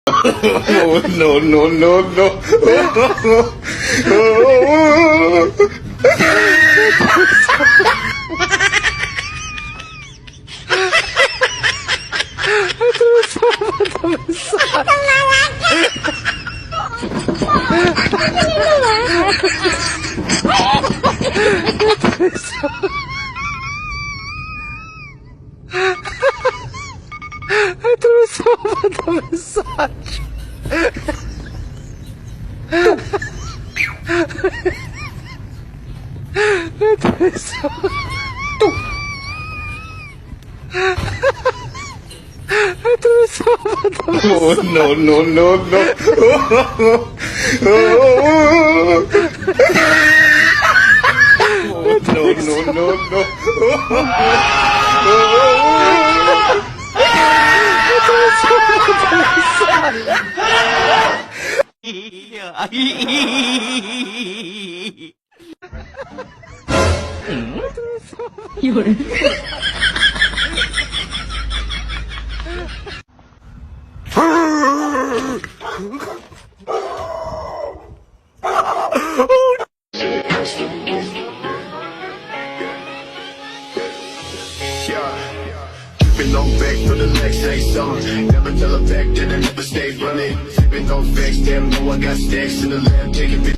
Oh, no, no, no, no. Atravessou uma mensagem. Atravessou. Atravessou uma mensagem. Oh, no, no, no, no. Oh, no, no, no, no. Sipping on back to the next say song. Never tell her back that I never stay running. Sipping on facts, damn, know I got stacks in the lab, taking